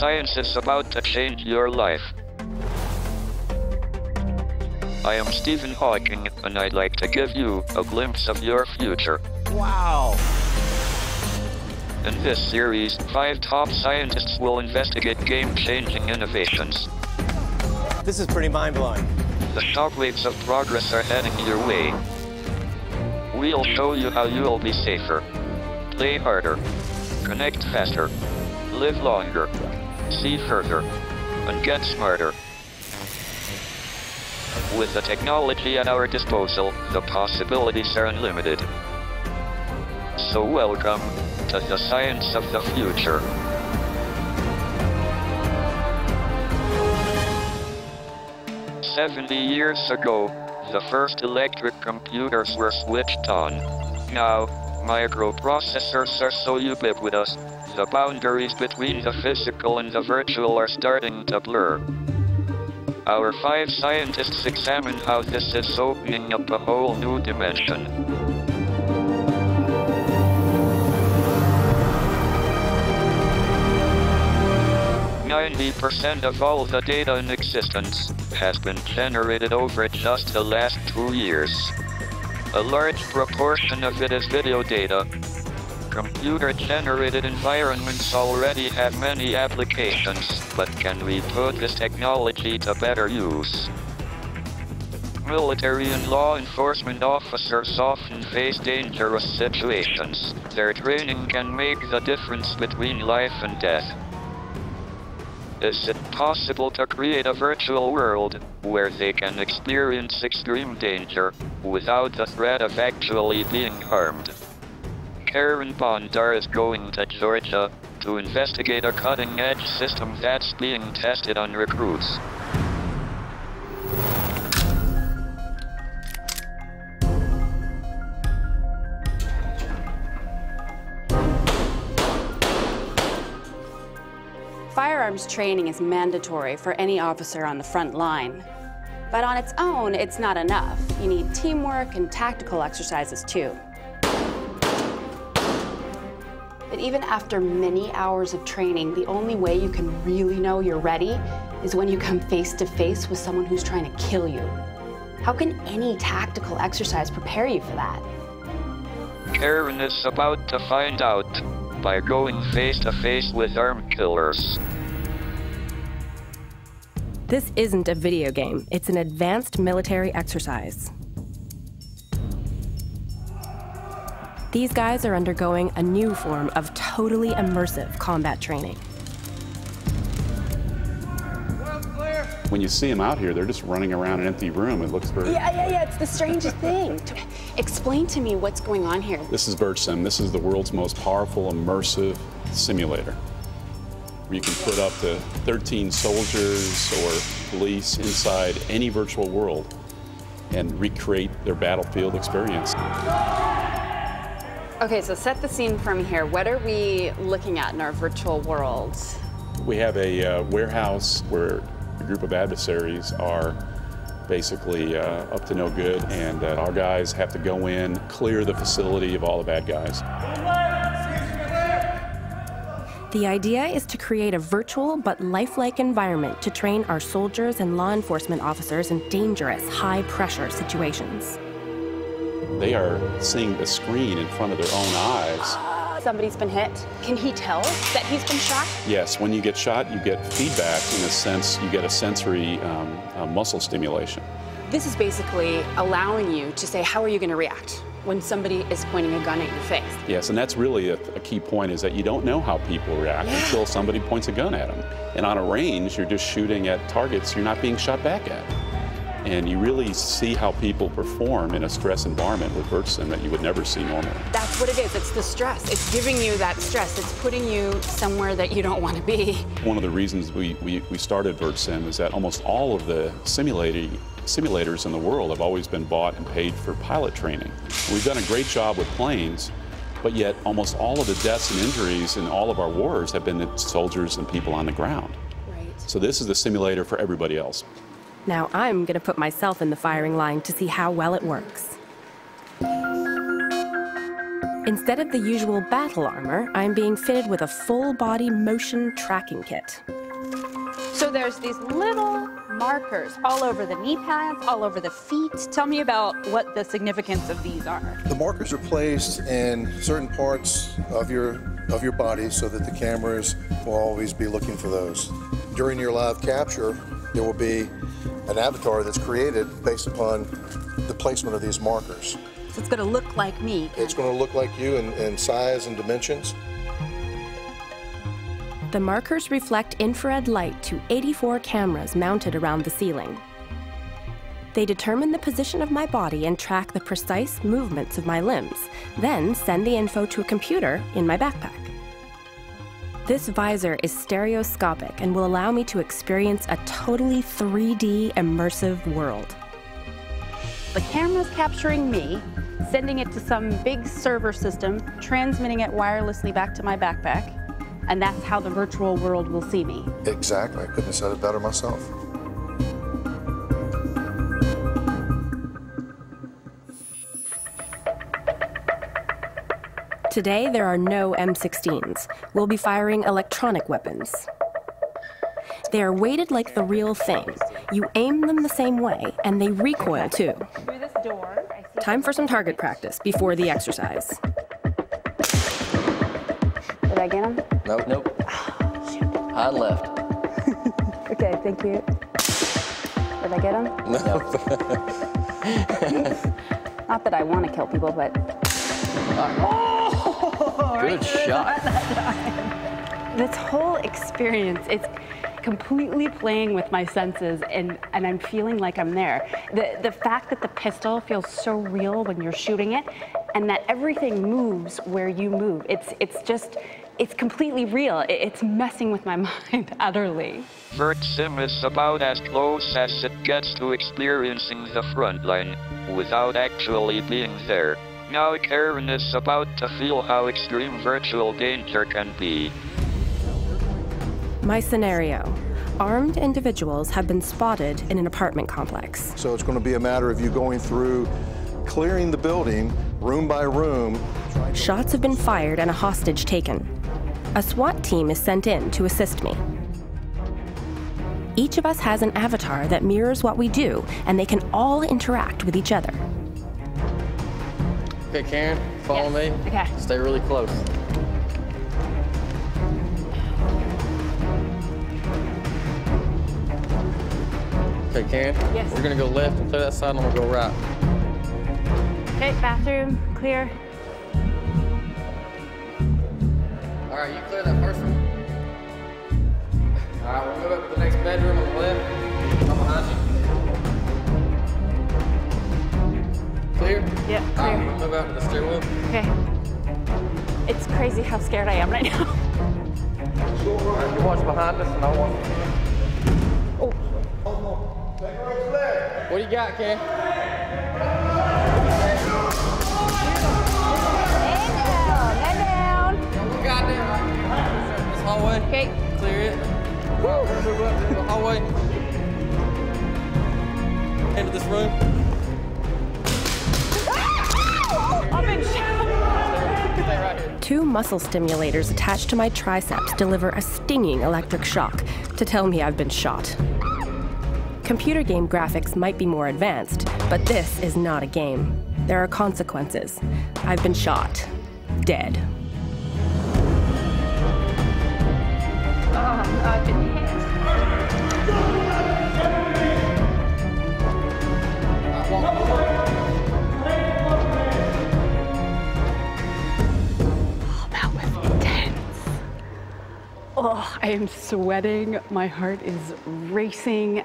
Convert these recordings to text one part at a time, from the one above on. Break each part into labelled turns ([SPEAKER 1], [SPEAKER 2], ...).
[SPEAKER 1] science is about to change your life. I am Stephen Hawking, and I'd like to give you a glimpse of your future.
[SPEAKER 2] Wow!
[SPEAKER 1] In this series, 5 top scientists will investigate game-changing innovations.
[SPEAKER 2] This is pretty mind-blowing.
[SPEAKER 1] The shockwaves of progress are heading your way. We'll show you how you'll be safer, play harder, connect faster, live longer, see further, and get smarter. With the technology at our disposal, the possibilities are unlimited. So welcome to the science of the future. "70 years ago, the first electric computers were switched on. Now, microprocessors are so ubiquitous, the boundaries between the physical and the virtual are starting to blur. Our 5 scientists examine how this is opening up a whole new dimension. "90% of all the data in existence has been generated over just the last 2 years. A large proportion of it is video data. Computer-generated environments already have many applications, but can we put this technology to better use? Military and law enforcement officers often face dangerous situations. Their training can make the difference between life and death. Is it possible to create a virtual world where they can experience extreme danger without the threat of actually being harmed?" Karen Bondar is going to Georgia to investigate a cutting-edge system that's being tested on recruits.
[SPEAKER 3] Firearms training is mandatory for any officer on the front line. But on its own, it's not enough. You need teamwork and tactical exercises too. But even after many hours of training, the only way you can really know you're ready is when you come face to face with someone who's trying to kill you. How can any tactical exercise prepare you for that?
[SPEAKER 1] Karen is about to find out by going face to face with armed killers.
[SPEAKER 4] This isn't a video game. It's an advanced military exercise. These guys are undergoing a new form of totally immersive combat training.
[SPEAKER 5] When you see them out here, they're just running around an empty room. It looks very...
[SPEAKER 3] Yeah, it's the strangest thing. Explain to me what's going on here.
[SPEAKER 5] This is VirtSim. This is the world's most powerful, immersive simulator, where you can put up to 13 soldiers or police inside any virtual world and recreate their battlefield experience.
[SPEAKER 3] Okay, so set the scene for me here. What are we looking at in our virtual world?
[SPEAKER 5] We have a warehouse where a group of adversaries are basically up to no good, and our guys have to go in, clear the facility of all the bad guys.
[SPEAKER 4] The idea is to create a virtual but lifelike environment to train our soldiers and law enforcement officers in dangerous, high-pressure situations.
[SPEAKER 5] They are seeing the screen in front of their own eyes.
[SPEAKER 3] Somebody's been hit. Can he tell that he's been shot?
[SPEAKER 5] Yes, when you get shot, you get feedback. In a sense, you get a sensory muscle stimulation.
[SPEAKER 3] This is basically allowing you to say, how are you going to react when somebody is pointing a gun at your face?
[SPEAKER 5] Yes, and that's really a key point, is that you don't know how people react until somebody points a gun at them. And on a range, you're just shooting at targets you're not being shot back at. And you really see how people perform in a stress environment with VirtSim that you would never see normally.
[SPEAKER 3] That's what it is. It's the stress. It's giving you that stress. It's putting you somewhere that you don't want to be. One
[SPEAKER 5] of the reasons we started VirtSim is that almost all of the simulators in the world have always been bought and paid for pilot training. We've done a great job with planes, but yet almost all of the deaths and injuries in all of our wars have been the soldiers and people on the ground.
[SPEAKER 3] Right.
[SPEAKER 5] So this is the simulator for everybody else.
[SPEAKER 4] Now I'm going to put myself in the firing line to see how well it works. Instead of the usual battle armor, I'm being fitted with a full-body motion tracking kit.
[SPEAKER 3] So there's these little markers all over the knee pads, all over the feet. Tell me about what the significance of these are.
[SPEAKER 6] The markers are placed in certain parts of your body so that the cameras will always be looking for those. During your live capture, there will be an avatar that's created based upon the placement of these markers.
[SPEAKER 3] So it's going to look like me.
[SPEAKER 6] It's going to look like you in size and dimensions.
[SPEAKER 4] The markers reflect infrared light to 84 cameras mounted around the ceiling. They determine the position of my body and track the precise movements of my limbs, then send the info to a computer in my backpack. This visor is stereoscopic and will allow me to experience a totally 3D immersive world.
[SPEAKER 3] The camera's capturing me, sending it to some big server system, transmitting it wirelessly back to my backpack, and that's how the virtual world will see me.
[SPEAKER 6] Exactly. I couldn't have said it better myself.
[SPEAKER 4] Today, there are no M16s. We'll be firing electronic weapons. They are weighted like the real thing. You aim them the same way, and they recoil too.
[SPEAKER 3] Through this door, I see.
[SPEAKER 4] Time for some target practice before the exercise.
[SPEAKER 3] Did I get him?
[SPEAKER 7] Nope. Nope.
[SPEAKER 3] Oh, shoot.
[SPEAKER 7] Hide left.
[SPEAKER 3] Okay, thank you. Did I get him?
[SPEAKER 7] Nope.
[SPEAKER 3] Not that I want to kill people, but... Oh!
[SPEAKER 7] Good shot.
[SPEAKER 3] This whole experience, it's completely playing with my senses, and I'm feeling like I'm there. The fact that the pistol feels so real when you're shooting it, and that everything moves where you move, it's completely real. It's messing with my mind utterly.
[SPEAKER 1] VRT-Sim is about as close as it gets to experiencing the front line, without actually being there. Now Karen is about to feel how extreme virtual danger can be.
[SPEAKER 4] My scenario. Armed individuals have been spotted in an apartment complex.
[SPEAKER 6] So it's going to be a matter of you going through, clearing the building, room by room.
[SPEAKER 4] Shots have been fired and a hostage taken. A SWAT team is sent in to assist me. Each of us has an avatar that mirrors what we do, and they can all interact with each other.
[SPEAKER 7] Okay, Karen, follow me.
[SPEAKER 3] Okay.
[SPEAKER 7] Stay really close. Okay, Karen.
[SPEAKER 3] Yes.
[SPEAKER 7] We're gonna go left and clear that side, and I'm gonna go right.
[SPEAKER 3] Okay, bathroom, clear.
[SPEAKER 7] All right, you clear that first one. All right, we'll move up to the next bedroom on the left. I'm behind you. Clear?
[SPEAKER 3] Yeah,
[SPEAKER 7] All
[SPEAKER 3] clear.
[SPEAKER 7] right, we'll move out to the stairwell.
[SPEAKER 3] Okay. It's crazy how scared I am right now.
[SPEAKER 7] All right, you watch behind us, and I'll watch.
[SPEAKER 3] Oh.
[SPEAKER 7] What do you got, Ken?
[SPEAKER 3] And down.
[SPEAKER 7] We got there. This hallway.
[SPEAKER 3] Okay.
[SPEAKER 7] Clear it. We're gonna move up to the hallway. Into this room.
[SPEAKER 3] I'm in shock.
[SPEAKER 7] Stay right here.
[SPEAKER 4] 2 muscle stimulators attached to my triceps deliver a stinging electric shock to tell me I've been shot. Computer game graphics might be more advanced, but this is not a game. There are consequences. I've been shot. Dead.
[SPEAKER 3] I've been hit. Oh, that was intense. Oh, I am sweating. My heart is racing.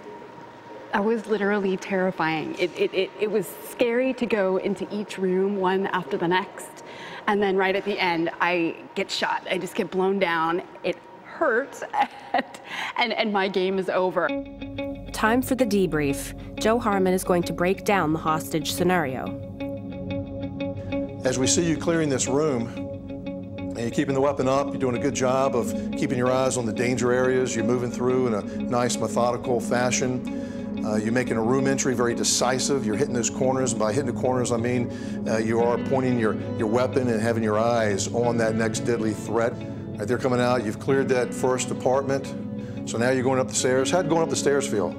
[SPEAKER 3] That was literally terrifying. It was scary to go into each room one after the next. And then right at the end, I get shot. I just get blown down. It hurts, and my game is over.
[SPEAKER 4] Time for the debrief. Joe Harmon is going to break down the hostage scenario.
[SPEAKER 6] As we see you clearing this room, and you're keeping the weapon up, you're doing a good job of keeping your eyes on the danger areas, you're moving through in a nice methodical fashion. You're making a room entry very decisive. You're hitting those corners. And by hitting the corners, I mean you are pointing your weapon and having your eyes on that next deadly threat. Right, they're coming out. You've cleared that first apartment. So now you're going up the stairs. How'd going up the stairs feel?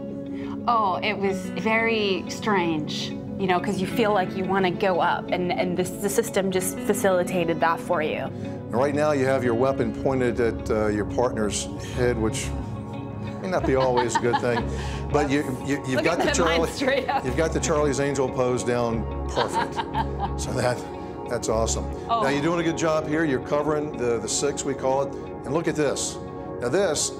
[SPEAKER 3] Oh, it was very strange, you know, because you feel like you want to go up, and the system just facilitated that for you.
[SPEAKER 6] And right now you have your weapon pointed at your partner's head, which may not be always a good thing, but you've got the Charlie's Angel pose down perfect. So that's awesome. Oh. Now you're doing a good job here. You're covering the six, we call it. And look at this. Now this,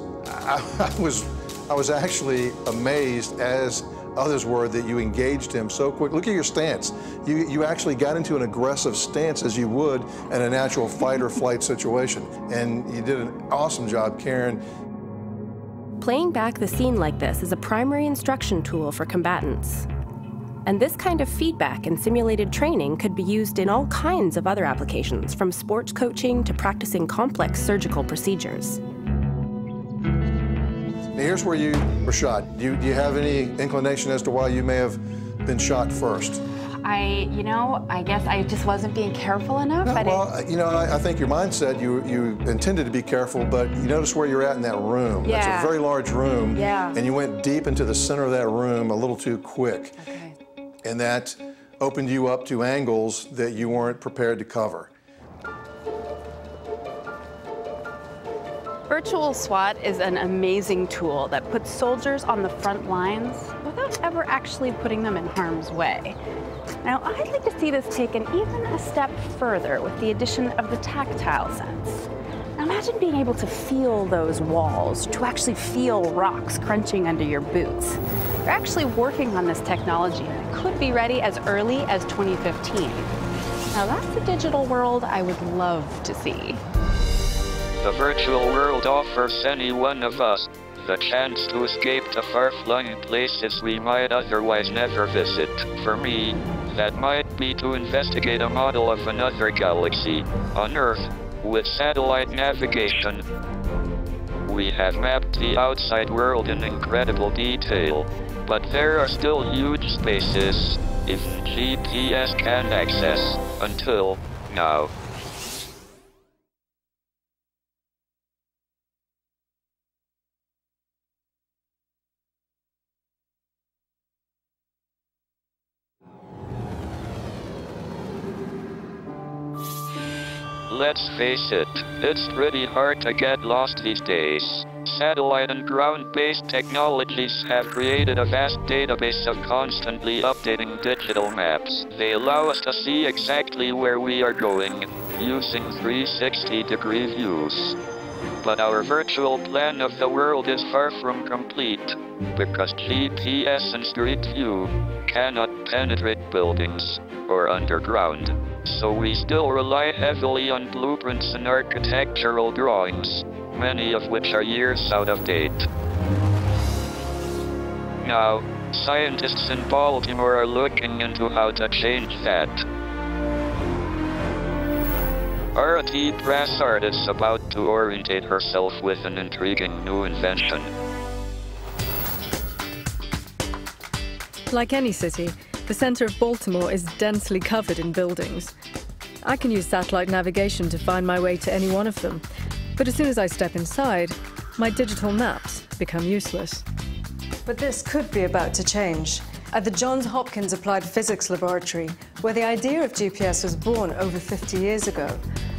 [SPEAKER 6] I was actually amazed, as others were, that you engaged him so quick. Look at your stance. You actually got into an aggressive stance as you would in a natural fight or flight situation. And you did an awesome job, Karen.
[SPEAKER 4] Playing back the scene like this is a primary instruction tool for combatants. And this kind of feedback and simulated training could be used in all kinds of other applications, from sports coaching to practicing complex surgical procedures.
[SPEAKER 6] Now here's where you were shot. Do you have any inclination as to why you may have been shot first?
[SPEAKER 3] I guess I just wasn't being careful enough.
[SPEAKER 6] No, well, I think your mindset, you intended to be careful, but you notice where you're at in that room.
[SPEAKER 3] Yeah.
[SPEAKER 6] That's a very large room.
[SPEAKER 3] Yeah.
[SPEAKER 6] And you went deep into the center of that room a little too quick.
[SPEAKER 3] Okay.
[SPEAKER 6] And that opened you up to angles that you weren't prepared to cover.
[SPEAKER 3] Virtual SWAT is an amazing tool that puts soldiers on the front lines without ever actually putting them in harm's way. Now, I'd like to see this taken even a step further with the addition of the tactile sense. Now, imagine being able to feel those walls, to actually feel rocks crunching under your boots. They're actually working on this technology, and it could be ready as early as 2015. Now, that's the digital world I would love to see.
[SPEAKER 1] The virtual world offers any one of us the chance to escape to far-flung places we might otherwise never visit. For me, that might be to investigate a model of another galaxy on Earth with satellite navigation. We have mapped the outside world in incredible detail, but there are still huge spaces even GPS can access until now. Let's face it, it's pretty hard to get lost these days. Satellite and ground-based technologies have created a vast database of constantly updating digital maps. They allow us to see exactly where we are going, using 360-degree views. But our virtual plan of the world is far from complete, because GPS and Street View cannot penetrate buildings or underground. So we still rely heavily on blueprints and architectural drawings, many of which are years out of date. Now, scientists in Baltimore are looking into how to change that. R.T. Brassard is about to orientate herself with an intriguing new invention.
[SPEAKER 8] Like any city, the center of Baltimore is densely covered in buildings. I can use satellite navigation to find my way to any one of them, but as soon as I step inside, my digital maps become useless.
[SPEAKER 9] But this could be about to change. At the Johns Hopkins Applied Physics Laboratory, where the idea of GPS was born over 50 years ago,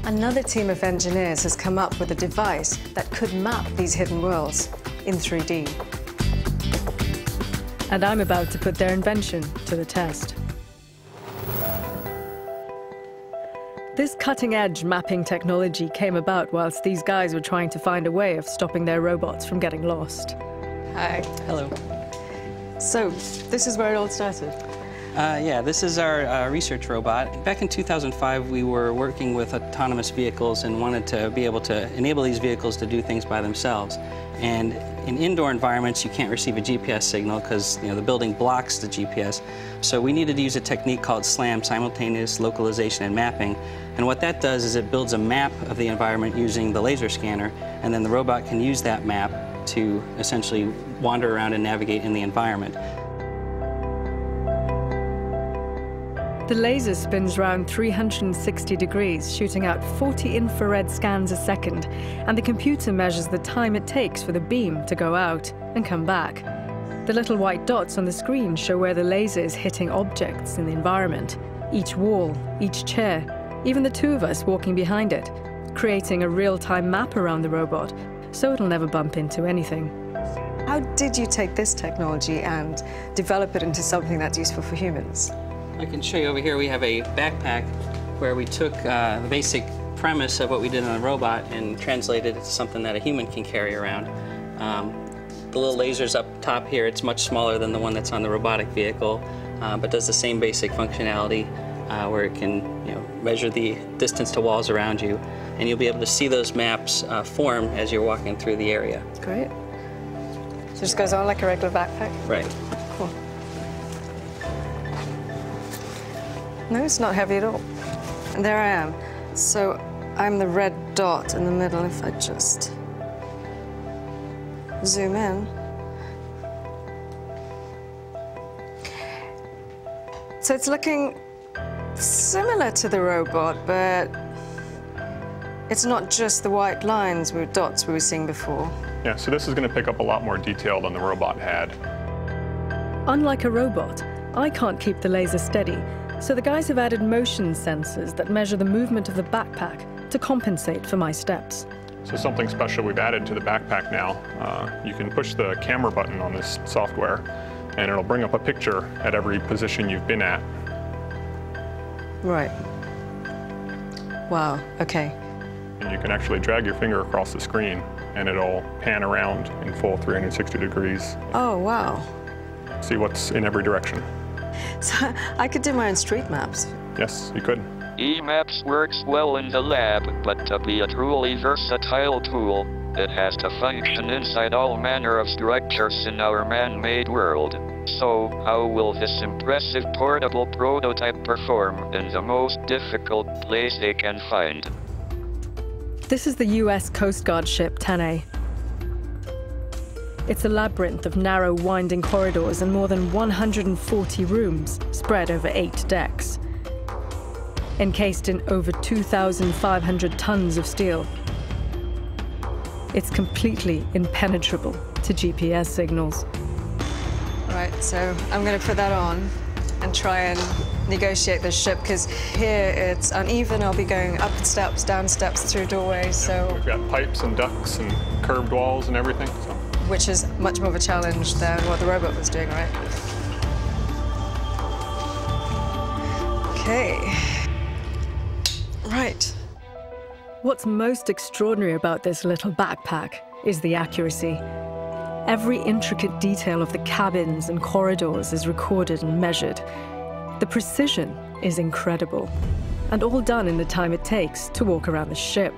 [SPEAKER 9] another team of engineers has come up with a device that could map these hidden worlds in 3D.
[SPEAKER 8] And I'm about to put their invention to the test. This cutting-edge mapping technology came about whilst these guys were trying to find a way of stopping their robots from getting lost.
[SPEAKER 9] Hi.
[SPEAKER 10] Hello.
[SPEAKER 9] So, this is where it all started?
[SPEAKER 10] Yeah, this is our research robot. Back in 2005, we were working with autonomous vehicles and wanted to be able to enable these vehicles to do things by themselves. And in indoor environments, you can't receive a GPS signal because the building blocks the GPS. So we needed to use a technique called SLAM, simultaneous localization and mapping. And what that does is it builds a map of the environment using the laser scanner, and then the robot can use that map to essentially wander around and navigate in the environment.
[SPEAKER 8] The laser spins round 360 degrees, shooting out 40 infrared scans a second, and the computer measures the time it takes for the beam to go out and come back. The little white dots on the screen show where the laser is hitting objects in the environment, each wall, each chair, even the two of us walking behind it, creating a real-time map around the robot, so it'll never bump into anything.
[SPEAKER 9] How did you take this technology and develop it into something that's useful for humans?
[SPEAKER 10] I can show you over here. We have a backpack where we took the basic premise of what we did on the robot and translated it to something that a human can carry around. The little laser's up top here. It's much smaller than the one that's on the robotic vehicle, but does the same basic functionality where it can measure the distance to walls around you, and you'll be able to see those maps form as you're walking through the area.
[SPEAKER 9] Great. So it just goes on like a regular backpack?
[SPEAKER 10] Right.
[SPEAKER 9] Cool. No, it's not heavy at all. And there I am. So I'm the red dot in the middle. If I just zoom in. So it's looking similar to the robot, but it's not just the white lines with dots we were seeing before.
[SPEAKER 11] Yeah, so this is going to pick up a lot more detail than the robot had.
[SPEAKER 8] Unlike a robot, I can't keep the laser steady, so the guys have added motion sensors that measure the movement of the backpack to compensate for my steps.
[SPEAKER 11] So something special we've added to the backpack now, you can push the camera button on this software and it'll bring up a picture at every position you've been at.
[SPEAKER 9] Right. Wow, okay.
[SPEAKER 11] And you can actually drag your finger across the screen and it'll pan around in full 360 degrees.
[SPEAKER 9] Oh, wow.
[SPEAKER 11] See what's in every direction.
[SPEAKER 9] So I could do my own street maps.
[SPEAKER 11] Yes, you could.
[SPEAKER 1] E-Maps works well in the lab, but to be a truly versatile tool, it has to function inside all manner of structures in our man-made world. So, how will this impressive portable prototype perform in the most difficult place they can find?
[SPEAKER 8] This is the US Coast Guard ship 10A. It's a labyrinth of narrow, winding corridors and more than 140 rooms spread over 8 decks. Encased in over 2,500 tons of steel. It's completely impenetrable to GPS signals.
[SPEAKER 9] Right, so I'm going to put that on and try and negotiate this ship, because here it's uneven. I'll be going up steps, down steps, through doorways, so...
[SPEAKER 11] We've got pipes and ducts and curved walls and everything, so...
[SPEAKER 9] Which is much more of a challenge than what the robot was doing, right? Okay. Right.
[SPEAKER 8] What's most extraordinary about this little backpack is the accuracy. Every intricate detail of the cabins and corridors is recorded and measured. The precision is incredible, and all done in the time it takes to walk around the ship.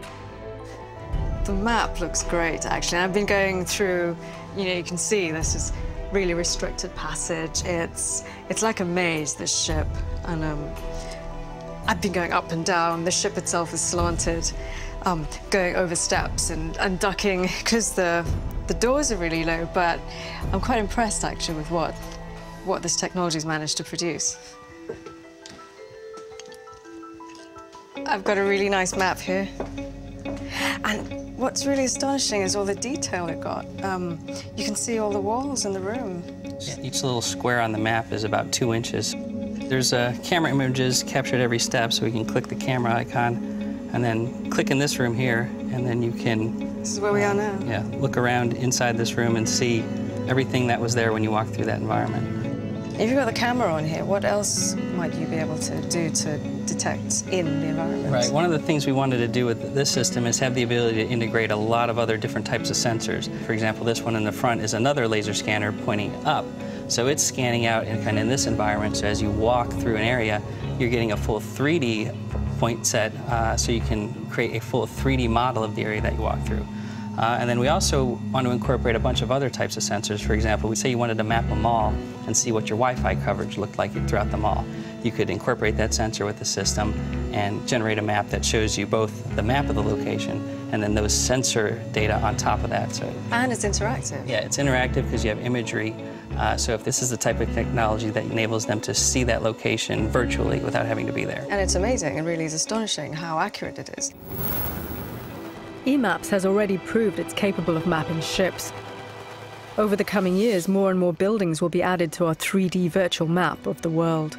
[SPEAKER 9] The map looks great, actually. I've been going through, you can see this is really restricted passage. It's like a maze, this ship. And I've been going up and down. The ship itself is slanted, going over steps and ducking, because the doors are really low, but I'm quite impressed, actually, with what this technology's managed to produce. I've got a really nice map here. And what's really astonishing is all the detail it got. You can see all the walls in the room.
[SPEAKER 10] Yeah, each little square on the map is about 2 inches. There's camera images captured every step, so we can click the camera icon and then click in this room here, and then you can...
[SPEAKER 9] This is where we are now.
[SPEAKER 10] Yeah, look around inside this room and see everything that was there when you walked through that environment.
[SPEAKER 9] If you've got the camera on here, what else might you be able to do to detect in the environment?
[SPEAKER 10] Right, one of the things we wanted to do with this system is have the ability to integrate a lot of other different types of sensors. For example, this one in the front is another laser scanner pointing up. So it's scanning out in this environment, so as you walk through an area, you're getting a full 3D point set, so you can create a full 3D model of the area that you walk through. And then we also want to incorporate a bunch of other types of sensors. For example, we say you wanted to map a mall and see what your Wi-Fi coverage looked like throughout the mall. you could incorporate that sensor with the system and generate a map that shows you both the map of the location and then those sensor data on top of that. So,
[SPEAKER 9] and it's interactive.
[SPEAKER 10] Yeah, it's interactive because you have imagery. So if this is the type of technology that enables them to see that location virtually without having to be there.
[SPEAKER 9] And it's amazing. It really is astonishing how accurate it is.
[SPEAKER 8] EMAPS has already proved it's capable of mapping ships. Over the coming years, more and more buildings will be added to our 3D virtual map of the world.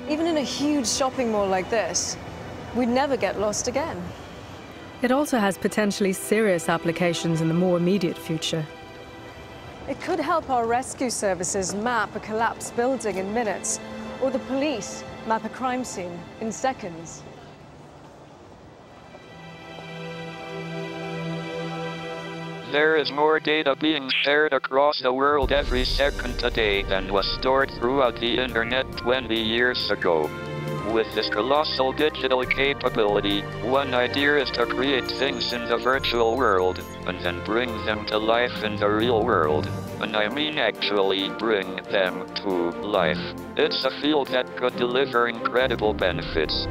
[SPEAKER 9] Even in a huge shopping mall like this, we'd never get lost again.
[SPEAKER 8] It also has potentially serious applications in the more immediate future.
[SPEAKER 9] It could help our rescue services map a collapsed building in minutes, or the police map a crime scene in seconds.
[SPEAKER 1] There is more data being shared across the world every second today than was stored throughout the internet 20 years ago. With this colossal digital capability, one idea is to create things in the virtual world, and then bring them to life in the real world. And I mean actually bring them to life. It's a field that could deliver incredible benefits.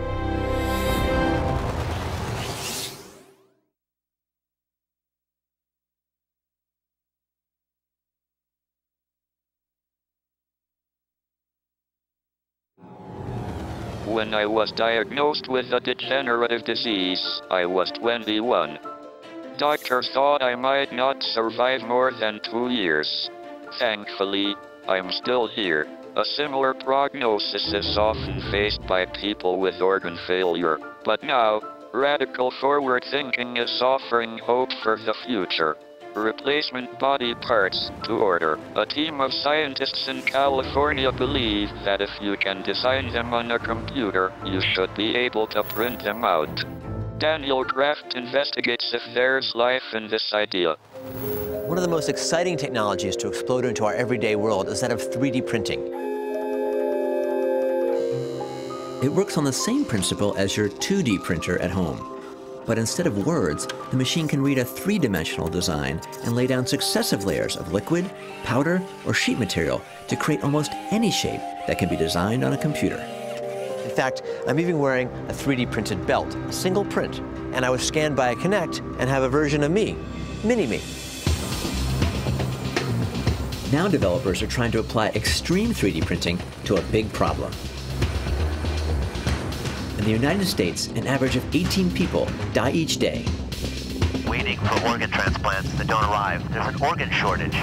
[SPEAKER 1] When I was diagnosed with a degenerative disease, I was 21. Doctors thought I might not survive more than 2 years. Thankfully, I'm still here. A similar prognosis is often faced by people with organ failure. But now, radical forward thinking is offering hope for the future. Replacement body parts to order. A team of scientists in California believe that if you can design them on a computer, you should be able to print them out. Daniel Kraft investigates if there's life in this idea.
[SPEAKER 2] One of the most exciting technologies to explode into our everyday world is that of 3D printing.
[SPEAKER 12] It works on the same principle as your 2D printer at home. But instead of words, the machine can read a three-dimensional design and lay down successive layers of liquid, powder, or sheet material to create almost any shape that can be designed on a computer.
[SPEAKER 2] In fact, I'm even wearing a 3D printed belt, a single print, and I was scanned by a Kinect and have a version of me, mini-me.
[SPEAKER 12] Now developers are trying to apply extreme 3D printing to a big problem. In the United States, an average of 18 people die each day.
[SPEAKER 13] Waiting for organ transplants that don't arrive. There's an organ shortage.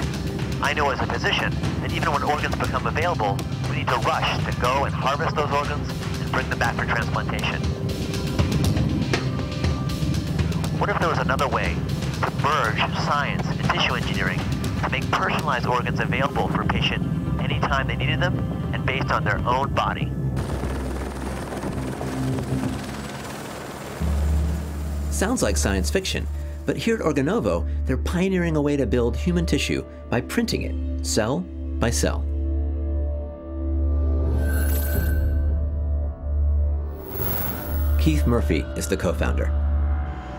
[SPEAKER 13] I know as a physician that even when organs become available, we need to rush to go and harvest those organs and bring them back for transplantation. What if there was another way to merge science and tissue engineering to make personalized organs available for a patient anytime they needed them and based on their own body?
[SPEAKER 12] Sounds like science fiction, but here at Organovo, they're pioneering a way to build human tissue by printing it, cell by cell. Keith Murphy is the co-founder.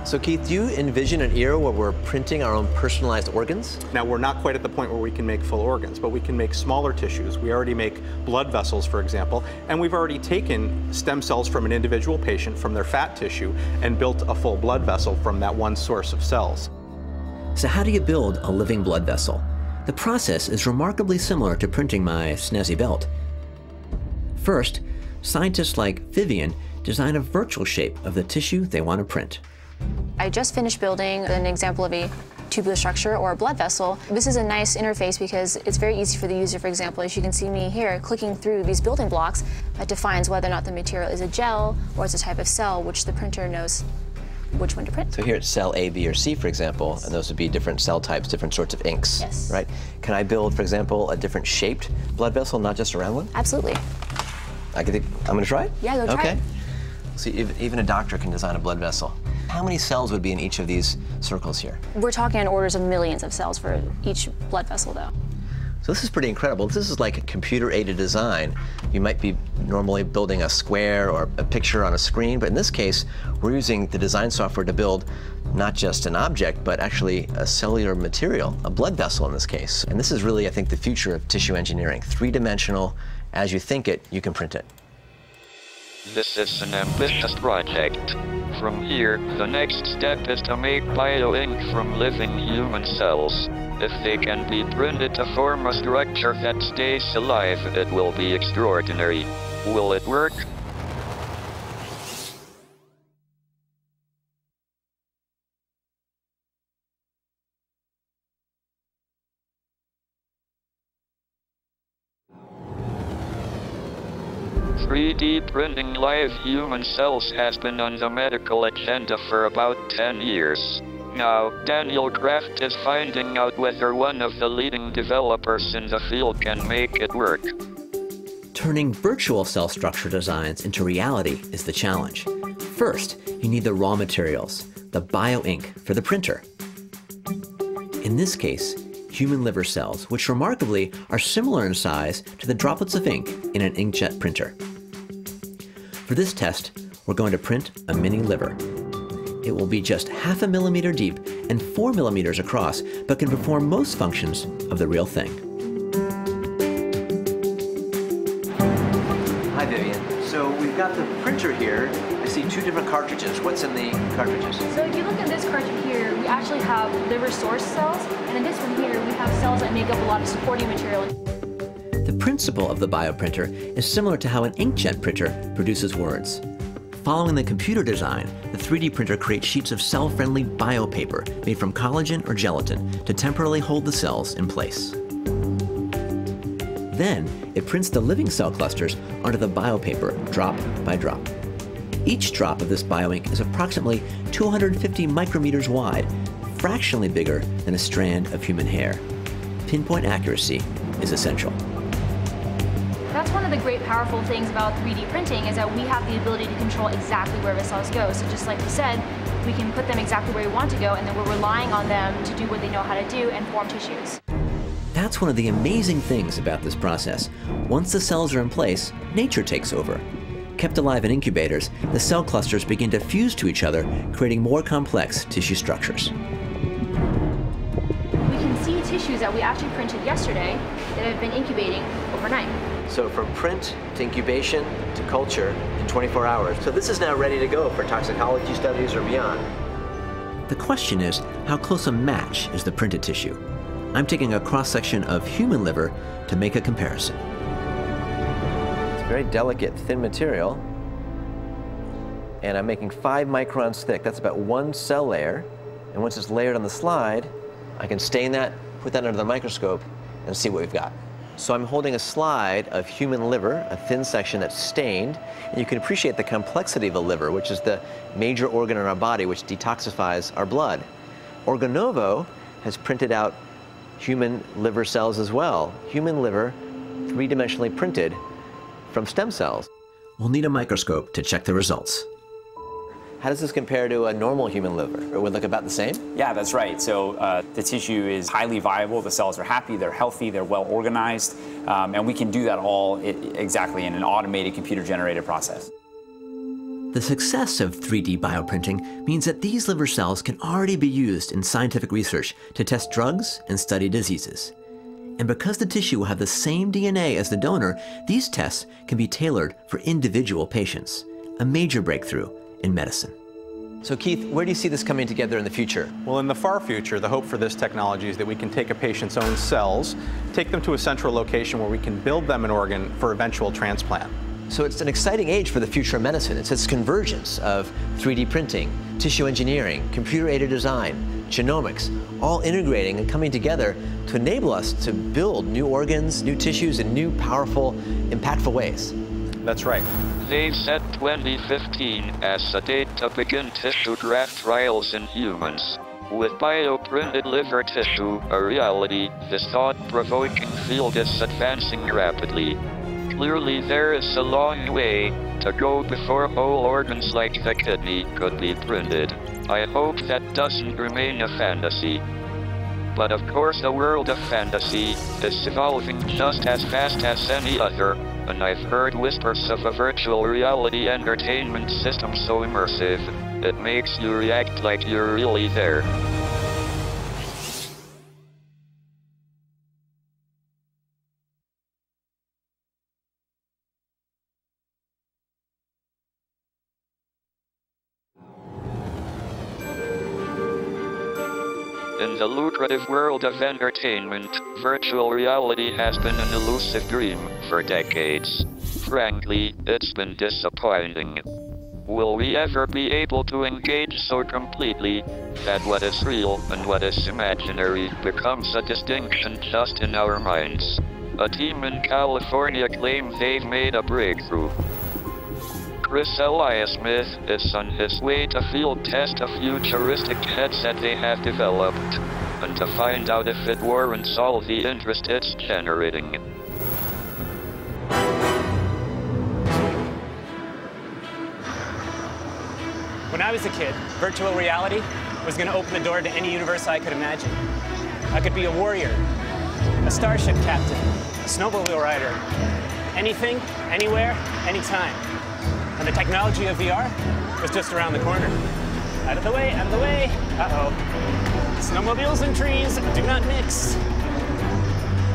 [SPEAKER 2] So Keith, do you envision an era where we're printing our own personalized organs?
[SPEAKER 14] Now, we're not quite at the point where we can make full organs, but we can make smaller tissues. We already make blood vessels, for example, and we've already taken stem cells from an individual patient from their fat tissue and built a full blood vessel from that one source of cells.
[SPEAKER 12] So how do you build a living blood vessel? The process is remarkably similar to printing my snazzy belt. First, scientists like Vivian design a virtual shape of the tissue they want to print.
[SPEAKER 15] I just finished building an example of a tubular structure or a blood vessel. This is a nice interface because it's very easy for the user, for example, as you can see me here, clicking through these building blocks that defines whether or not the material is a gel or it's a type of cell, which the printer knows which one to print.
[SPEAKER 2] So here it's cell A, B, or C, for example, and those would be different cell types, different sorts of inks,
[SPEAKER 15] yes.
[SPEAKER 2] Right? Can I build, for example, a different shaped blood vessel, not just a round one?
[SPEAKER 15] Absolutely.
[SPEAKER 2] I'm gonna try it?
[SPEAKER 15] Yeah, go try it.
[SPEAKER 2] Okay. So even a doctor can design a blood vessel. How many cells would be in each of these circles here?
[SPEAKER 15] We're talking in orders of millions of cells for each blood vessel, though.
[SPEAKER 2] So this is pretty incredible. This is like a computer-aided design. You might be normally building a square or a picture on a screen, but in this case, we're using the design software to build not just an object, but actually a cellular material, a blood vessel in this case. And this is really, I think, the future of tissue engineering. Three-dimensional, as you think it, you can print it.
[SPEAKER 1] This is an ambitious project. From here, the next step is to make bio-ink from living human cells. If they can be printed to form a structure that stays alive, it will be extraordinary. Will it work? "3D printing live human cells has been on the medical agenda for about 10 years. Now, Daniel Kraft is finding out whether one of the leading developers in the field can make it work."
[SPEAKER 12] Turning virtual cell structure designs into reality is the challenge. First, you need the raw materials, the bio-ink for the printer. In this case, human liver cells, which remarkably are similar in size to the droplets of ink in an inkjet printer. For this test, we're going to print a mini liver. It will be just 0.5 millimeter deep and 4 millimeters across, but can perform most functions of the real thing.
[SPEAKER 2] Hi, Vivian. So we've got the printer here. I see 2 different cartridges. What's in the cartridges?
[SPEAKER 16] So if you look at this cartridge here, we actually have liver source cells, and in this one here, we have cells that make up a lot of supporting material.
[SPEAKER 12] The principle of the bioprinter is similar to how an inkjet printer produces words. Following the computer design, the 3D printer creates sheets of cell-friendly biopaper made from collagen or gelatin to temporarily hold the cells in place. Then, it prints the living cell clusters onto the biopaper drop by drop. Each drop of this bioink is approximately 250 micrometers wide, fractionally bigger than a strand of human hair. Pinpoint accuracy is essential.
[SPEAKER 16] That's one of the great powerful things about 3D printing is that we have the ability to control exactly where the cells go. So just like we said, we can put them exactly where we want to go, and then we're relying on them to do what they know how to do and form tissues.
[SPEAKER 12] That's one of the amazing things about this process. Once the cells are in place, nature takes over. Kept alive in incubators, the cell clusters begin to fuse to each other, creating more complex tissue structures.
[SPEAKER 16] We can see tissues that we actually printed yesterday that have been incubating overnight.
[SPEAKER 2] So from print to incubation to culture in 24 hours. So this is now ready to go for toxicology studies or beyond.
[SPEAKER 12] The question is, how close a match is the printed tissue? I'm taking a cross-section of human liver to make a comparison.
[SPEAKER 2] It's very delicate, thin material. And I'm making 5 microns thick. That's about 1 cell layer. And once it's layered on the slide, I can stain that, put that under the microscope, and see what we've got. So I'm holding a slide of human liver, a thin section that's stained, and you can appreciate the complexity of the liver, which is the major organ in our body which detoxifies our blood. Organovo has printed out human liver cells as well. Human liver, 3-dimensionally printed from stem cells.
[SPEAKER 12] We'll need a microscope to check the results.
[SPEAKER 2] How does this compare to a normal human liver? It would look about the same?
[SPEAKER 17] Yeah, that's right. So the tissue is highly viable. The cells are happy, they're healthy, they're well organized, and we can do that all exactly in an automated computer-generated process.
[SPEAKER 12] The success of 3D bioprinting means that these liver cells can already be used in scientific research to test drugs and study diseases. And because the tissue will have the same DNA as the donor, these tests can be tailored for individual patients, a major breakthrough in medicine.
[SPEAKER 2] So Keith, where do you see this coming together in the future?
[SPEAKER 14] Well, in the far future, the hope for this technology is that we can take a patient's own cells, take them to a central location where we can build them an organ for eventual transplant.
[SPEAKER 2] So it's an exciting age for the future of medicine. It's this convergence of 3D printing, tissue engineering, computer-aided design, genomics, all integrating and coming together to enable us to build new organs, new tissues in new, powerful, impactful ways.
[SPEAKER 14] That's right.
[SPEAKER 1] They've set 2015 as a date to begin tissue graft trials in humans. With bioprinted liver tissue a reality, this thought-provoking field is advancing rapidly. Clearly there is a long way to go before whole organs like the kidney could be printed. I hope that doesn't remain a fantasy. But of course a world of fantasy is evolving just as fast as any other, and I've heard whispers of a virtual reality entertainment system so immersive, it makes you react like you're really there. In the lucrative world of entertainment, virtual reality has been an elusive dream for decades. Frankly, it's been disappointing. Will we ever be able to engage so completely that what is real and what is imaginary becomes a distinction just in our minds? A team in California claims they've made a breakthrough. Chris Elias-Smith is on his way to field test a futuristic headset they have developed, and to find out if it warrants all the interest it's generating.
[SPEAKER 18] When I was a kid, virtual reality was going to open the door to any universe I could imagine. I could be a warrior, a starship captain, a snowmobile rider, anything, anywhere, anytime. And the technology of VR was just around the corner. Out of the way, out of the way. Uh-oh. Snowmobiles and trees do not mix.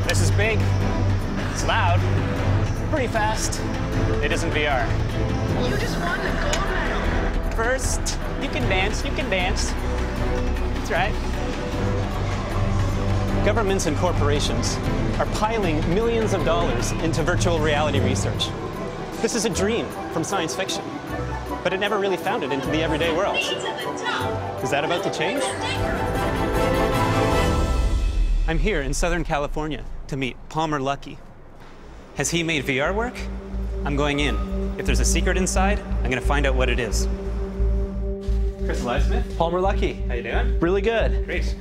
[SPEAKER 18] This is big, it's loud, pretty fast. It isn't VR.
[SPEAKER 19] You just won the gold medal.
[SPEAKER 18] First, you can dance, you can dance. That's right. Governments and corporations are piling millions of dollars into virtual reality research. This is a dream from science fiction, but it never really found it into the everyday world. Is that about to change? I'm here in Southern California to meet Palmer Luckey. Has he made VR work? I'm going in. If there's a secret inside, I'm going to find out what it is. Chris Elias-Smith.
[SPEAKER 14] Palmer Luckey.
[SPEAKER 18] How you doing?
[SPEAKER 14] Really good.
[SPEAKER 18] Great.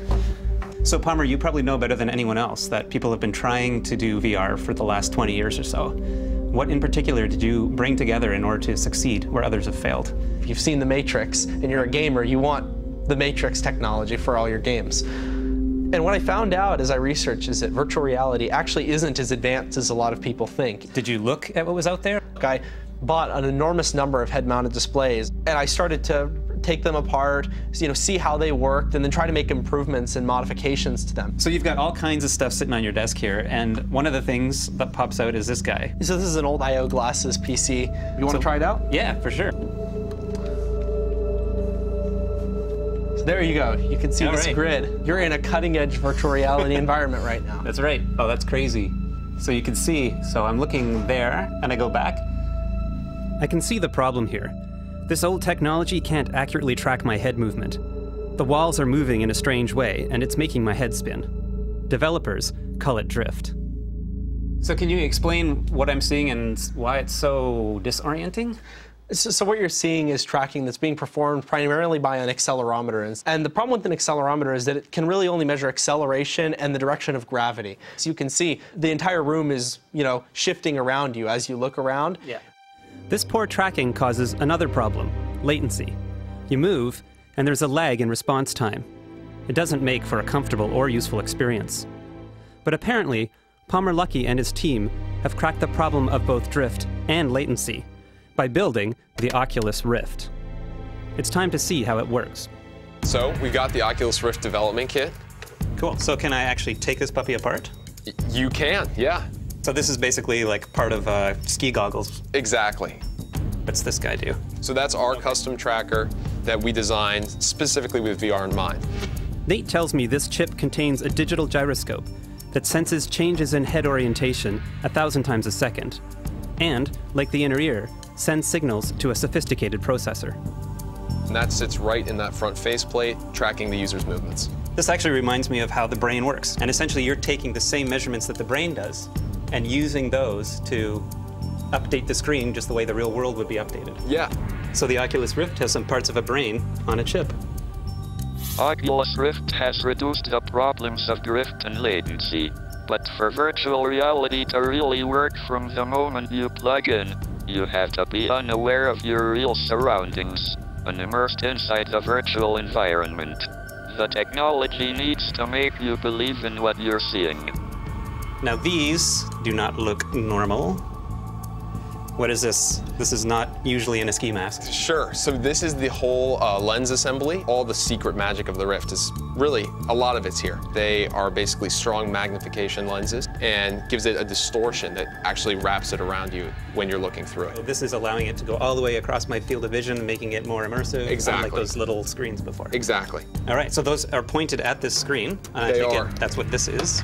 [SPEAKER 18] So Palmer, you probably know better than anyone else that people have been trying to do VR for the last 20 years or so. What in particular did you bring together in order to succeed where others have failed?
[SPEAKER 14] If you've seen The Matrix and you're a gamer, you want the Matrix technology for all your games. And what I found out as I researched is that virtual reality actually isn't as advanced as a lot of people think.
[SPEAKER 18] Did you look at what was out there?
[SPEAKER 14] I bought an enormous number of head-mounted displays, and I started to take them apart, see how they worked, and then try to make improvements and modifications to them.
[SPEAKER 18] So you've got all kinds of stuff sitting on your desk here, and one of the things that pops out is this guy.
[SPEAKER 14] So this is an old I.O. Glasses PC. You want to try it out?
[SPEAKER 18] Yeah, for sure.
[SPEAKER 14] So there you go. You can see this grid. You're in a cutting-edge virtual reality environment right now.
[SPEAKER 18] That's right. Oh, that's crazy. So you can see, so I'm looking there, and I go back. I can see the problem here. This old technology can't accurately track my head movement. The walls are moving in a strange way, and it's making my head spin. Developers call it drift. So can you explain what I'm seeing and why it's so disorienting?
[SPEAKER 14] So what you're seeing is tracking that's being performed primarily by an accelerometer. And the problem with an accelerometer is that it can really only measure acceleration and the direction of gravity. So you can see the entire room is, shifting around you as you look around.
[SPEAKER 18] Yeah. This poor tracking causes another problem, latency. You move, and there's a lag in response time. It doesn't make for a comfortable or useful experience. But apparently, Palmer Luckey and his team have cracked the problem of both drift and latency by building the Oculus Rift. It's time to see how it works.
[SPEAKER 20] So, we got the Oculus Rift development kit.
[SPEAKER 18] Cool. So can I actually take this puppy apart?
[SPEAKER 20] You can, yeah.
[SPEAKER 18] So this is basically like part of ski goggles.
[SPEAKER 20] Exactly.
[SPEAKER 18] What's this guy do?
[SPEAKER 20] So that's our custom tracker that we designed specifically with VR in mind.
[SPEAKER 18] Nate tells me this chip contains a digital gyroscope that senses changes in head orientation 1,000 times a second, and, like the inner ear, sends signals to a sophisticated processor.
[SPEAKER 20] And that sits right in that front faceplate, tracking the user's movements.
[SPEAKER 18] This actually reminds me of how the brain works. And essentially, you're taking the same measurements that the brain does and using those to update the screen just the way the real world would be updated.
[SPEAKER 20] Yeah.
[SPEAKER 18] So the Oculus Rift has some parts of a brain on a chip.
[SPEAKER 1] Oculus Rift has reduced the problems of drift and latency, but for virtual reality to really work from the moment you plug in, you have to be unaware of your real surroundings and immersed inside the virtual environment. The technology needs to make you believe in what you're seeing.
[SPEAKER 18] Now these do not look normal.
[SPEAKER 10] What is this? This is not usually in a ski mask.
[SPEAKER 20] Sure. So this is the whole lens assembly. All the secret magic of the Rift is really, a lot of it's here. They are basically strong magnification lenses and gives it a distortion that actually wraps it around you when you're looking through it.
[SPEAKER 10] So this is allowing it to go all the way across my field of vision, making it more immersive.
[SPEAKER 20] Exactly.
[SPEAKER 10] Like those little screens before.
[SPEAKER 20] Exactly.
[SPEAKER 10] All right, so those are pointed at this screen.
[SPEAKER 20] They are.
[SPEAKER 10] That's what this is.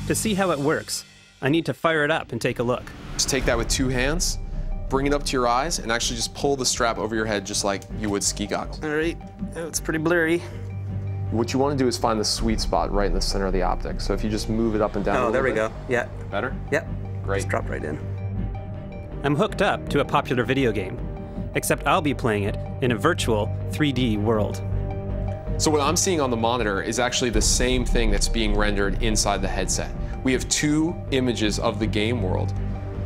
[SPEAKER 10] To see how it works, I need to fire it up and take a look.
[SPEAKER 20] Just take that with 2 hands, bring it up to your eyes, and actually just pull the strap over your head just like you would ski goggles.
[SPEAKER 10] All right, oh, it's pretty blurry.
[SPEAKER 20] What you want to do is find the sweet spot right in the center of the optic. So if you just move it up and down a little
[SPEAKER 10] there we
[SPEAKER 20] bit.
[SPEAKER 10] go. Yeah.
[SPEAKER 20] Better?
[SPEAKER 10] Yep.
[SPEAKER 20] Great.
[SPEAKER 10] Just drop right in. I'm hooked up to a popular video game, except I'll be playing it in a virtual 3D world.
[SPEAKER 20] So what I'm seeing on the monitor is actually the same thing that's being rendered inside the headset. We have 2 images of the game world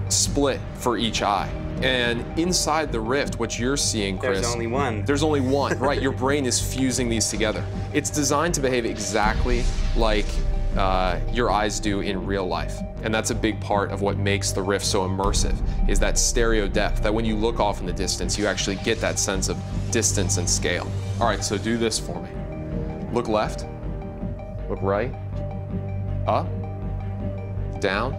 [SPEAKER 20] split for each eye. And inside the Rift, what you're seeing, Chris...
[SPEAKER 10] There's only one.
[SPEAKER 20] There's only one, right. Your brain is fusing these together. It's designed to behave exactly like your eyes do in real life. And that's a big part of what makes the Rift so immersive, is that stereo depth, that when you look off in the distance, you actually get that sense of distance and scale. All right, so do this for me. Look left, look right, up, down,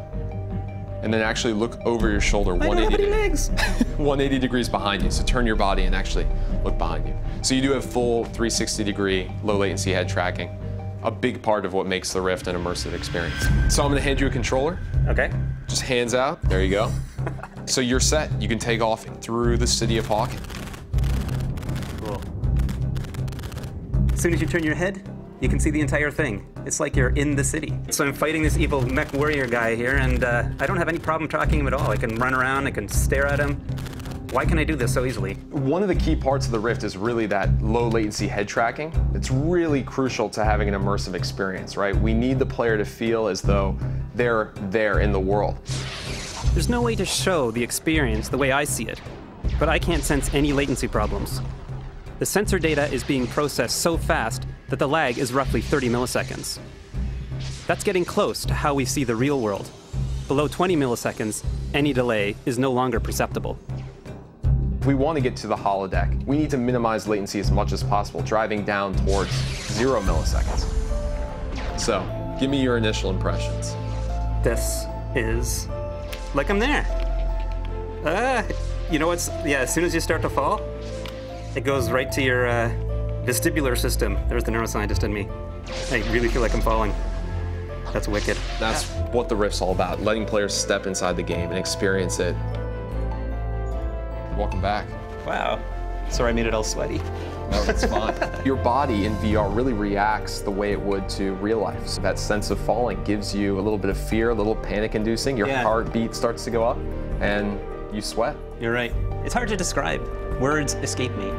[SPEAKER 20] and then actually look over your shoulder 180 degrees behind you. So turn your body and actually look behind you. So you do have full 360-degree low latency head tracking, a big part of what makes the Rift an immersive experience. So I'm gonna hand you a controller.
[SPEAKER 10] Okay.
[SPEAKER 20] Just hands out, there you go. So you're set. You can take off through the city of Hawkingi.
[SPEAKER 10] Cool. As soon as you turn your head, you can see the entire thing. It's like you're in the city. So I'm fighting this evil mech warrior guy here, and I don't have any problem tracking him at all. I can run around, I can stare at him. Why can I do this so easily?
[SPEAKER 20] One of the key parts of the Rift is really that low latency head tracking. It's really crucial to having an immersive experience, right? We need the player to feel as though they're there in the world.
[SPEAKER 10] There's no way to show the experience the way I see it, but I can't sense any latency problems. The sensor data is being processed so fast that the lag is roughly 30 milliseconds. That's getting close to how we see the real world. Below 20 milliseconds, any delay is no longer perceptible.
[SPEAKER 20] If we want to get to the holodeck, we need to minimize latency as much as possible, driving down towards 0 milliseconds. So, give me your initial impressions.
[SPEAKER 10] This is like I'm there. You know what's, yeah, as soon as you start to fall, it goes right to your vestibular system. There's the neuroscientist in me. I really feel like I'm falling. That's wicked.
[SPEAKER 20] That's what the Rift's all about, letting players step inside the game and experience it. Welcome back.
[SPEAKER 10] Wow. Sorry I made it all sweaty.
[SPEAKER 20] No, that's fine. Your body in VR really reacts the way it would to real life. So that sense of falling gives you a little bit of fear, a little panic-inducing. Your heartbeat starts to go up, and you sweat.
[SPEAKER 10] You're right. It's hard to describe. Words escape me.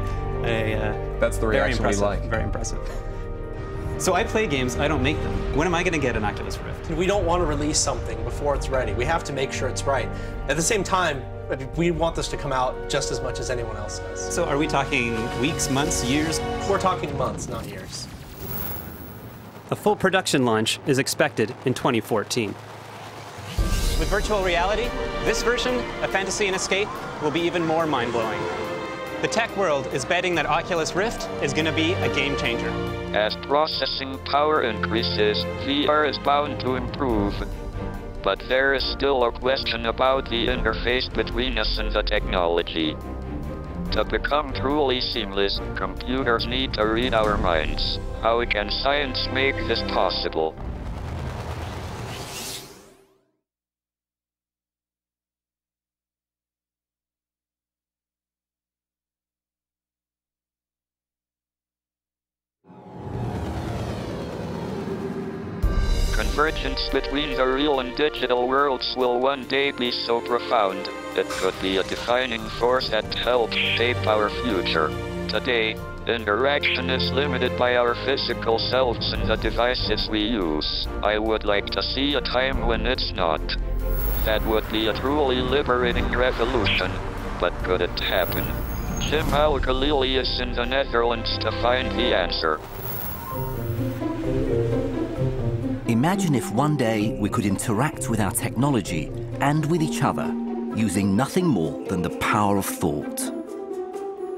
[SPEAKER 20] That's the reaction we like.
[SPEAKER 10] Very impressive. So I play games, I don't make them. When am I going to get an Oculus Rift?
[SPEAKER 21] We don't want to release something before it's ready. We have to make sure it's right. At the same time, we want this to come out just as much as anyone else does.
[SPEAKER 10] So are we talking weeks, months, years?
[SPEAKER 21] We're talking months, not years.
[SPEAKER 10] A full production launch is expected in 2014. With virtual reality, this version of Fantasy and Escape will be even more mind-blowing. The tech world is betting that Oculus Rift is going to be a game changer.
[SPEAKER 1] As processing power increases, VR is bound to improve. But there is still a question about the interface between us and the technology. To become truly seamless, computers need to read our minds. How can science make this possible? Convergence between the real and digital worlds will one day be so profound, it could be a defining force that helps shape our future. Today, interaction is limited by our physical selves and the devices we use. I would like to see a time when it's not. That would be a truly liberating revolution, but could it happen? Jim Al-Khalili is in the Netherlands to find the answer.
[SPEAKER 22] Imagine if one day we could interact with our technology and with each other
[SPEAKER 5] using nothing more than the power of thought.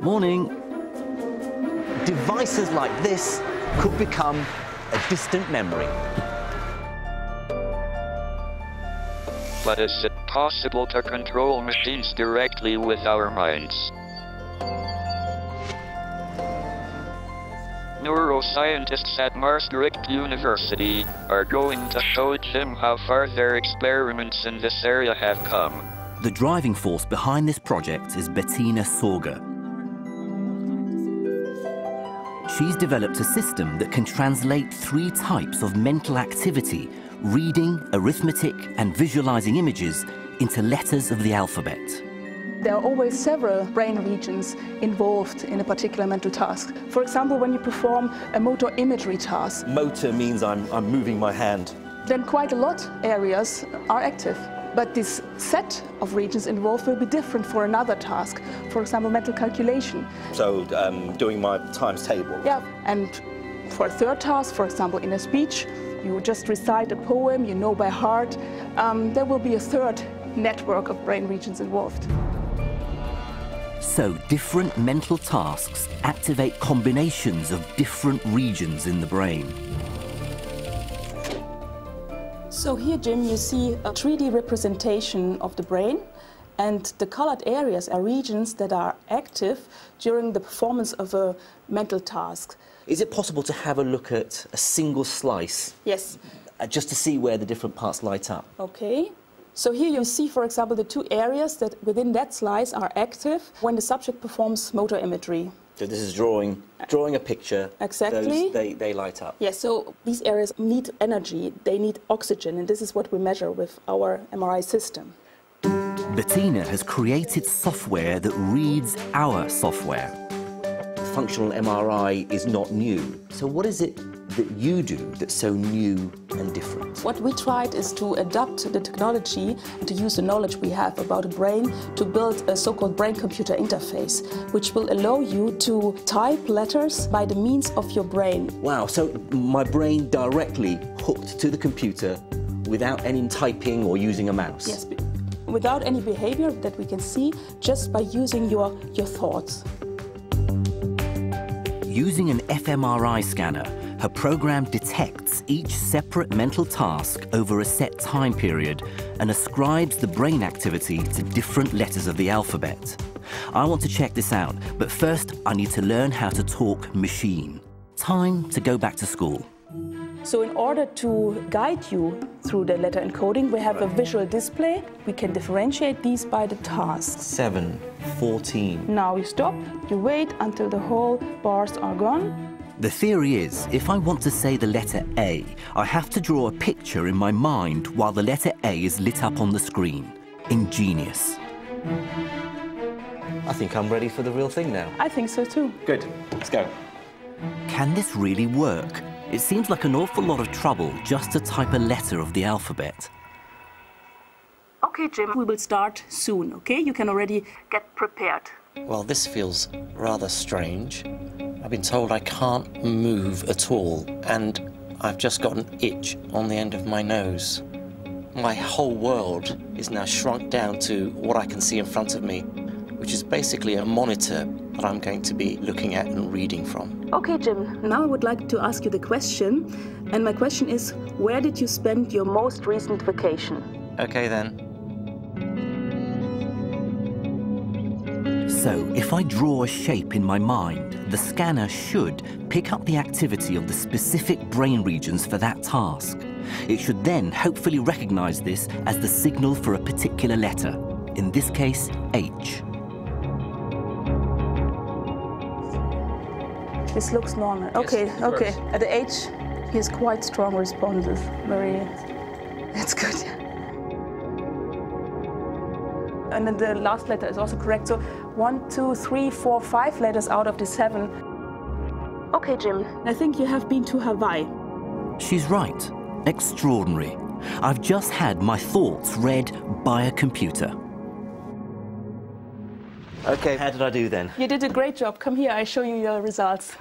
[SPEAKER 5] Morning.
[SPEAKER 22] Devices like this could become a distant memory.
[SPEAKER 1] But is it possible to control machines directly with our minds? Neuroscientists at Maastricht University are going to show Jim how far their experiments in this area have come.
[SPEAKER 5] The driving force behind this project is Bettina Sorger. She's developed a system that can translate 3 types of mental activity, reading, arithmetic, and visualizing images, into letters of the alphabet.
[SPEAKER 23] There are always several brain regions involved in a particular mental task. For example, when you perform a motor imagery task.
[SPEAKER 22] Motor means I'm moving my hand.
[SPEAKER 23] Then quite a lot of areas are active. But this set of regions involved will be different for another task. For example, mental calculation.
[SPEAKER 22] So doing my times table.
[SPEAKER 23] Yeah, and for a third task, for example, in a speech, you just recite a poem, you know by heart. There will be a third network of brain regions involved.
[SPEAKER 5] So different mental tasks activate combinations of different regions in the brain.
[SPEAKER 23] So here, Jim, you see a 3D representation of the brain, and the colored areas are regions that are active during the performance of a mental task.
[SPEAKER 22] Is it possible to have a look at a single slice?
[SPEAKER 23] Yes.
[SPEAKER 22] Just to see where the different parts light up?
[SPEAKER 23] Okay. So here you see, for example, the 2 areas that within that slice are active when the subject performs motor imagery.
[SPEAKER 22] So this is drawing a picture.
[SPEAKER 23] Exactly.
[SPEAKER 22] They light up.
[SPEAKER 23] Yes, so these areas need energy, they need oxygen, and this is what we measure with our MRI system.
[SPEAKER 5] Bettina has created software that reads our software.
[SPEAKER 22] Functional MRI is not new. So what is it that you do that's so new and different?
[SPEAKER 23] What we tried is to adapt the technology and to use the knowledge we have about a brain to build a so-called brain-computer interface, which will allow you to type letters by the means of your brain.
[SPEAKER 22] Wow, so my brain directly hooked to the computer without any typing or using a mouse?
[SPEAKER 23] Yes, without any behavior that we can see, just by using your thoughts.
[SPEAKER 5] Using an fMRI scanner, her program detects each separate mental task over a set time period and ascribes the brain activity to different letters of the alphabet. I want to check this out, but first I need to learn how to talk machine. Time to go back to school.
[SPEAKER 23] So in order to guide you through the letter encoding, we have a visual display. We can differentiate these by the tasks.
[SPEAKER 22] 7, 14.
[SPEAKER 23] Now you stop, you wait until the whole bars are gone.
[SPEAKER 5] The theory is, if I want to say the letter A, I have to draw a picture in my mind while the letter A is lit up on the screen. Ingenious.
[SPEAKER 22] I think I'm ready for the real thing now.
[SPEAKER 23] I think so too.
[SPEAKER 22] Good, let's go.
[SPEAKER 5] Can this really work? It seems like an awful lot of trouble just to type a letter of the alphabet.
[SPEAKER 23] Okay, Jim, we will start soon, okay? You can already get prepared.
[SPEAKER 24] Well, this feels rather strange. I've been told I can't move at all, and I've just got an itch on the end of my nose. My whole world is now shrunk down to what I can see in front of me, which is basically a monitor that I'm going to be looking at and reading from.
[SPEAKER 23] Okay, Jim, now I would like to ask you the question, and my question is, where did you spend your most recent vacation?
[SPEAKER 24] Okay, then.
[SPEAKER 5] So, if I draw a shape in my mind, the scanner should pick up the activity of the specific brain regions for that task. It should then hopefully recognize this as the signal for a particular letter, in this case, H.
[SPEAKER 23] This looks normal. Okay, yes, okay. At the H, he has quite strong responses. That's good. And then the last letter is also correct. So 1, 2, 3, 4, 5 letters out of the 7. Okay, Jim, I think you have been to Hawaii.
[SPEAKER 5] She's right. Extraordinary. I've just had my thoughts read by a computer.
[SPEAKER 22] Okay, how did I do then?
[SPEAKER 23] You did a great job. Come here, I show you your results.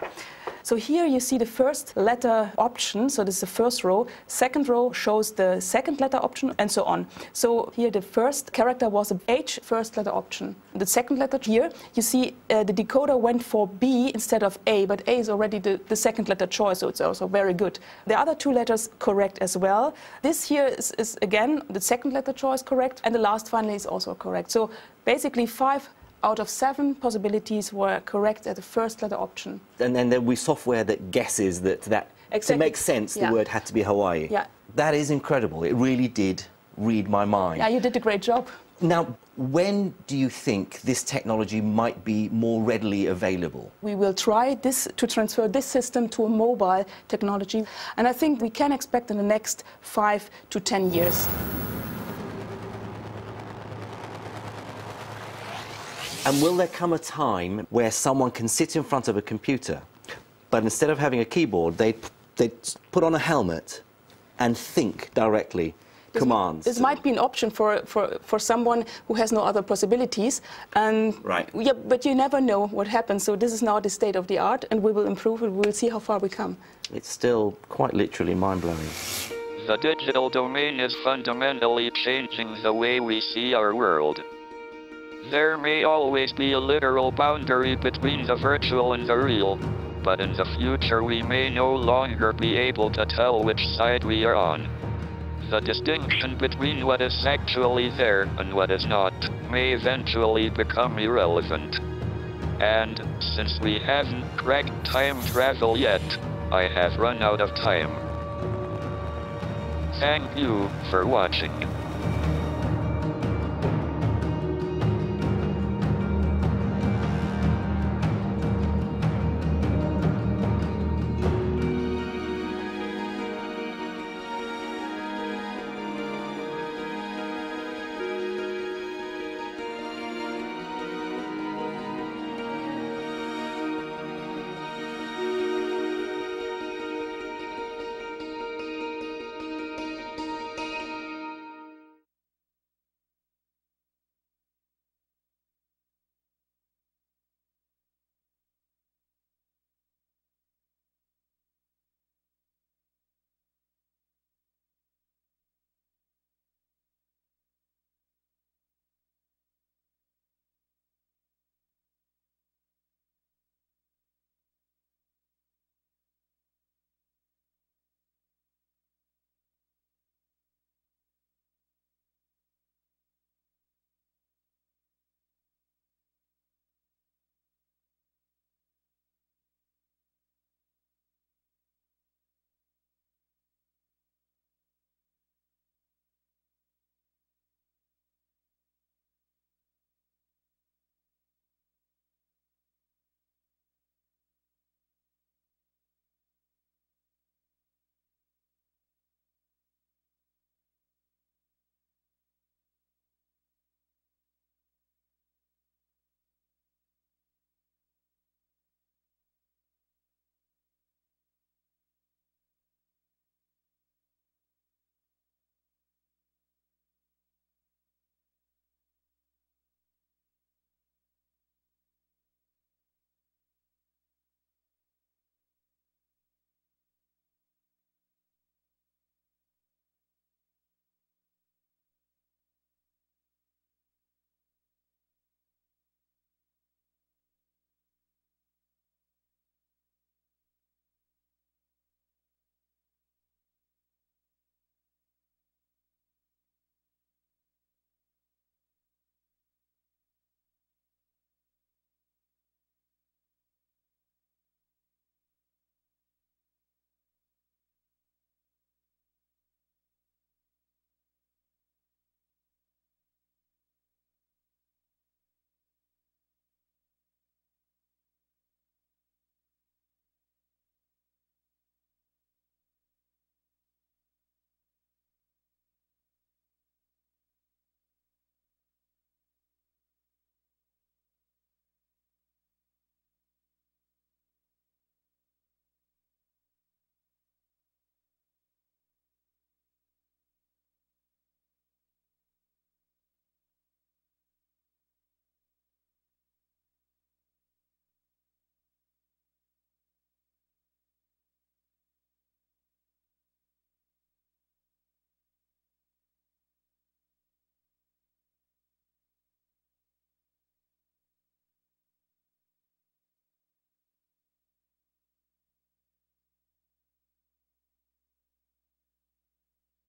[SPEAKER 23] So here you see the first letter option, so this is the first row. Second row shows the second letter option, and so on. So here the first character was a H, first letter option. The second letter here, you see the decoder went for B instead of A, but A is already the second letter choice, so it's also very good. The other two letters correct as well. This here is again the second letter choice correct, and the last one is also correct. So basically 5 out of 7 possibilities were correct at the first letter option.
[SPEAKER 22] And then there will be software that guesses that
[SPEAKER 23] Exactly.
[SPEAKER 22] to make sense,
[SPEAKER 23] Yeah.
[SPEAKER 22] the word had to be Hawaii.
[SPEAKER 23] Yeah.
[SPEAKER 22] That is incredible. It really did read my mind.
[SPEAKER 23] Yeah, you did a great job.
[SPEAKER 22] Now, when do you think this technology might be more readily available?
[SPEAKER 23] We will try to transfer this system to a mobile technology, and I think we can expect in the next 5 to 10 years.
[SPEAKER 22] And will there come a time where someone can sit in front of a computer, but instead of having a keyboard, they put on a helmet and think directly commands?
[SPEAKER 23] This might be an option for someone who has no other possibilities. And
[SPEAKER 22] right.
[SPEAKER 23] Yeah, but you never know what happens. So this is now the state of the art, and we will improve it. We will see how far we come.
[SPEAKER 22] It's still quite literally mind-blowing.
[SPEAKER 1] The digital domain is fundamentally changing the way we see our world. There may always be a literal boundary between the virtual and the real, but in the future we may no longer be able to tell which side we are on. The distinction between what is actually there and what is not may eventually become irrelevant. And, since we haven't cracked time travel yet, I have run out of time. Thank you for watching.